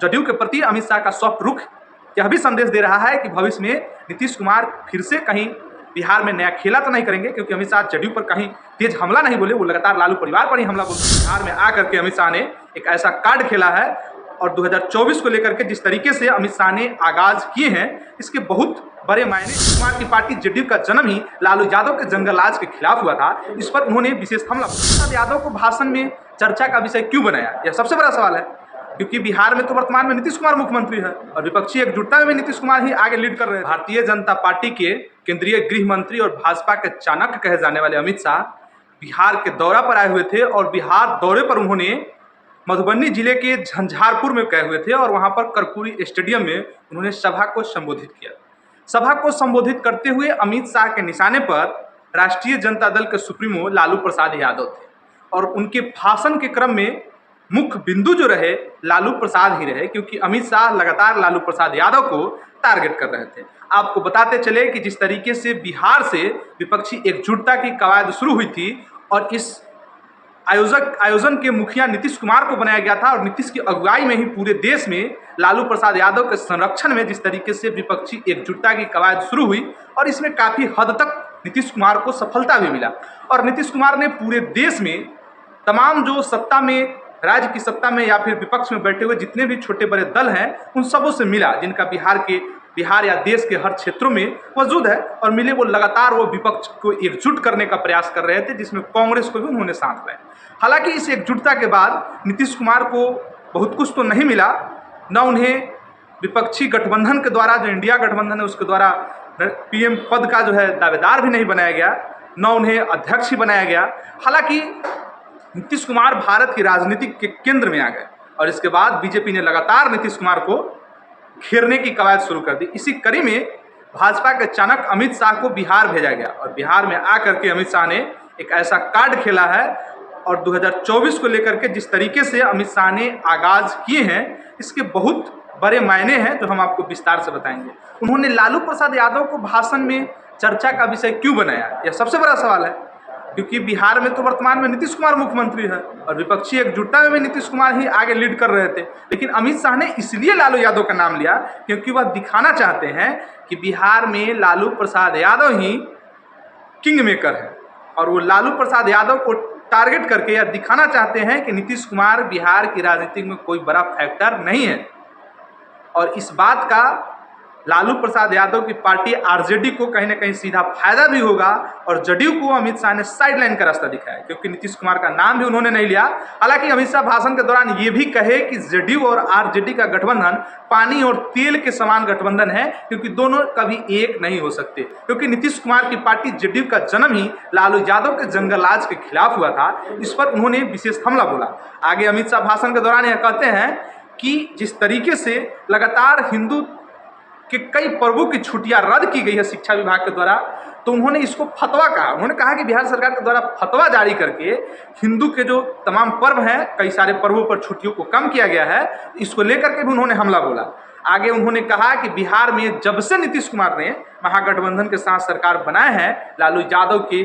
जदयू के प्रति अमित शाह का सॉफ्ट रुख यह भी संदेश दे रहा है कि भविष्य में नीतीश कुमार फिर से कहीं बिहार में नया खेला तो नहीं करेंगे, क्योंकि अमित शाह जदयू पर कहीं तेज हमला नहीं बोले, वो लगातार लालू परिवार पर ही हमला बोले। बिहार में आकर के अमित शाह ने एक ऐसा कार्ड खेला है और 2024 को लेकर के जिस तरीके से अमित शाह ने आगाज किए हैं, इसके बहुत बड़े मायने। नीतीश कुमार की पार्टी जदयू का जन्म ही लालू यादव के जंगलराज के खिलाफ हुआ था, इस पर उन्होंने विशेष हमला। प्रसाद यादव को भाषण में चर्चा का विषय क्यों बनाया, यह सबसे बड़ा सवाल है, क्योंकि बिहार में तो वर्तमान में नीतीश कुमार मुख्यमंत्री है और विपक्षी एकजुटता में भी नीतीश कुमार ही आगे लीड कर रहे हैं। भारतीय जनता पार्टी के केंद्रीय गृह मंत्री और भाजपा के चाणक्य कहे जाने वाले अमित शाह बिहार के दौरा पर आए हुए थे और बिहार दौरे पर उन्होंने मधुबनी जिले के झंझारपुर में गए हुए थे और वहां पर कर्पूरी स्टेडियम में उन्होंने सभा को संबोधित किया। सभा को संबोधित करते हुए अमित शाह के निशाने पर राष्ट्रीय जनता दल के सुप्रीमो लालू प्रसाद यादव थे और उनके भाषण के क्रम में मुख्य बिंदु जो रहे लालू प्रसाद ही रहे, क्योंकि अमित शाह लगातार लालू प्रसाद यादव को टारगेट कर रहे थे। आपको बताते चले कि जिस तरीके से बिहार से विपक्षी एकजुटता की कवायद शुरू हुई थी और इस आयोजन के मुखिया नीतीश कुमार को बनाया गया था और नीतीश की अगुवाई में ही पूरे देश में लालू प्रसाद यादव के संरक्षण में जिस तरीके से विपक्षी एकजुटता की कवायद शुरू हुई और इसमें काफ़ी हद तक नीतीश कुमार को सफलता भी मिला। और नीतीश कुमार ने पूरे देश में तमाम जो सत्ता में, राज्य की सत्ता में या फिर विपक्ष में बैठे हुए जितने भी छोटे बड़े दल हैं, उन सबों से मिला जिनका बिहार या देश के हर क्षेत्रों में मौजूद है और मिले। वो लगातार वो विपक्ष को एकजुट करने का प्रयास कर रहे थे, जिसमें कांग्रेस को भी उन्होंने साथ लाया। हालांकि इस एकजुटता के बाद नीतीश कुमार को बहुत कुछ तो नहीं मिला, न उन्हें विपक्षी गठबंधन के द्वारा, जो इंडिया गठबंधन है उसके द्वारा पीएम पद का जो है दावेदार भी नहीं बनाया गया, न उन्हें अध्यक्ष ही बनाया गया। हालांकि नीतीश कुमार भारत की राजनीति के केंद्र में आ गए और इसके बाद बीजेपी ने लगातार नीतीश कुमार को घेरने की कवायद शुरू कर दी। इसी कड़ी में भाजपा के चाणक्य अमित शाह को बिहार भेजा गया और बिहार में आकर के अमित शाह ने एक ऐसा कार्ड खेला है और 2024 को लेकर के जिस तरीके से अमित शाह ने आगाज किए हैं, इसके बहुत बड़े मायने हैं जो हम आपको विस्तार से बताएंगे। उन्होंने लालू प्रसाद यादव को भाषण में चर्चा का विषय क्यों बनाया, यह सबसे बड़ा सवाल है, क्योंकि बिहार में तो वर्तमान में नीतीश कुमार मुख्यमंत्री है और विपक्षी एकजुटता में भी नीतीश कुमार ही आगे लीड कर रहे थे। लेकिन अमित शाह ने इसलिए लालू यादव का नाम लिया क्योंकि वह दिखाना चाहते हैं कि बिहार में लालू प्रसाद यादव ही किंग मेकर है और वो लालू प्रसाद यादव को टारगेट करके यह दिखाना चाहते हैं कि नीतीश कुमार बिहार की राजनीति में कोई बड़ा फैक्टर नहीं है। और इस बात का लालू प्रसाद यादव की पार्टी आरजेडी को कहीं ना कहीं सीधा फायदा भी होगा और जदयू को अमित शाह ने साइडलाइन का रास्ता दिखाया, क्योंकि नीतीश कुमार का नाम भी उन्होंने नहीं लिया। हालांकि अमित शाह भाषण के दौरान ये भी कहे कि जदयू और आरजेडी का गठबंधन पानी और तेल के समान गठबंधन है, क्योंकि दोनों कभी एक नहीं हो सकते, क्योंकि नीतीश कुमार की पार्टी जदयू का जन्म ही लालू यादव के जंगलराज के खिलाफ हुआ था, इस पर उन्होंने विशेष हमला बोला। आगे अमित शाह भाषण के दौरान यह कहते हैं कि जिस तरीके से लगातार हिंदू कि कई पर्वों की छुट्टियां रद्द की गई है शिक्षा विभाग के द्वारा, तो उन्होंने इसको फतवा कहा। उन्होंने कहा कि बिहार सरकार के द्वारा फतवा जारी करके हिंदू के जो तमाम पर्व हैं, कई सारे पर्वों पर छुट्टियों को कम किया गया है, इसको लेकर के भी उन्होंने हमला बोला। आगे उन्होंने कहा कि बिहार में जब से नीतीश कुमार ने महागठबंधन के साथ सरकार बनाए हैं, लालू यादव की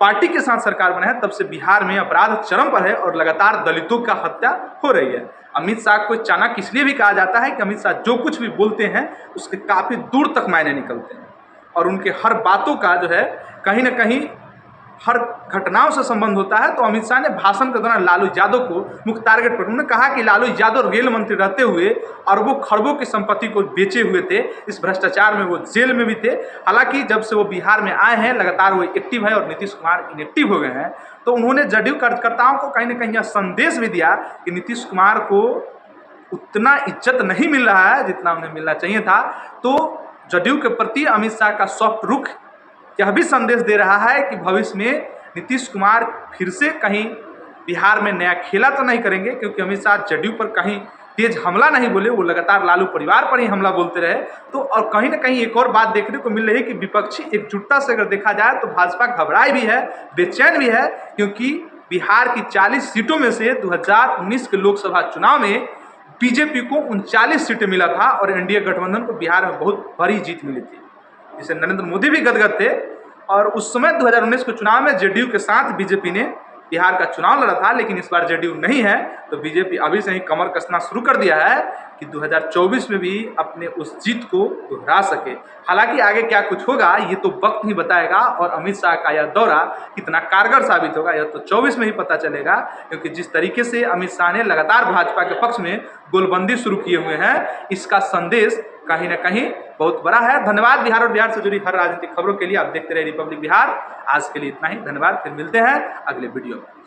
पार्टी के साथ सरकार बनाए हैं, तब से बिहार में अपराध चरम पर है और लगातार दलितों का हत्या हो रही है। अमित शाह को चाणक्य इसलिए भी कहा जाता है कि अमित शाह जो कुछ भी बोलते हैं उसके काफ़ी दूर तक मायने निकलते हैं और उनके हर बातों का जो है कहीं ना कहीं हर घटनाओं से संबंध होता है। तो अमित शाह ने भाषण के दौरान लालू यादव को मुख्य टारगेट पर उन्होंने कहा कि लालू यादव रेल मंत्री रहते हुए अरबों खरबों की संपत्ति को बेचे हुए थे, इस भ्रष्टाचार में वो जेल में भी थे। हालांकि जब से वो बिहार में आए हैं लगातार वो एक्टिव है और नीतीश कुमार इनएक्टिव हो गए हैं, तो उन्होंने जदयू कार्यकर्ताओं को कहीं ना कहीं यह संदेश भी दिया कि नीतीश कुमार को उतना इज्जत नहीं मिल रहा है जितना उन्हें मिलना चाहिए था। तो जदयू के प्रति अमित शाह का सॉफ्ट रुख यह भी संदेश दे रहा है कि भविष्य में नीतीश कुमार फिर से कहीं बिहार में नया खेला तो नहीं करेंगे, क्योंकि अमित शाह जदयू पर कहीं तेज हमला नहीं बोले, वो लगातार लालू परिवार पर ही हमला बोलते रहे। तो और कहीं ना कहीं एक और बात देखने को मिल रही है कि विपक्षी एकजुटता से अगर देखा जाए तो भाजपा घबराई भी है, बेचैन भी है, क्योंकि बिहार की 40 सीटों में से 2019 के लोकसभा चुनाव में बीजेपी को 39 सीटें मिला था और एनडीए गठबंधन को बिहार में बहुत बड़ी जीत मिली थी, जिसे नरेंद्र मोदी भी गदगद थे। और उस समय 2019 के चुनाव में जदयू के साथ बीजेपी ने बिहार का चुनाव लड़ा था, लेकिन इस बार जेडीयू नहीं है, तो बीजेपी अभी से ही कमर कसना शुरू कर दिया है कि 2024 में भी अपने उस जीत को दोहरा सके। हालांकि आगे क्या कुछ होगा ये तो वक्त ही बताएगा, और अमित शाह का यह दौरा कितना कारगर साबित होगा यह तो 24 में ही पता चलेगा, क्योंकि जिस तरीके से अमित शाह ने लगातार भाजपा के पक्ष में गोलबंदी शुरू किए हुए हैं, इसका संदेश कहीं ना कहीं बहुत बड़ा है। धन्यवाद। बिहार और बिहार से जुड़ी हर राजनीतिक खबरों के लिए आप देखते रहे रिपब्लिक बिहार। आज के लिए इतना ही, धन्यवाद। फिर मिलते हैं अगले वीडियो में।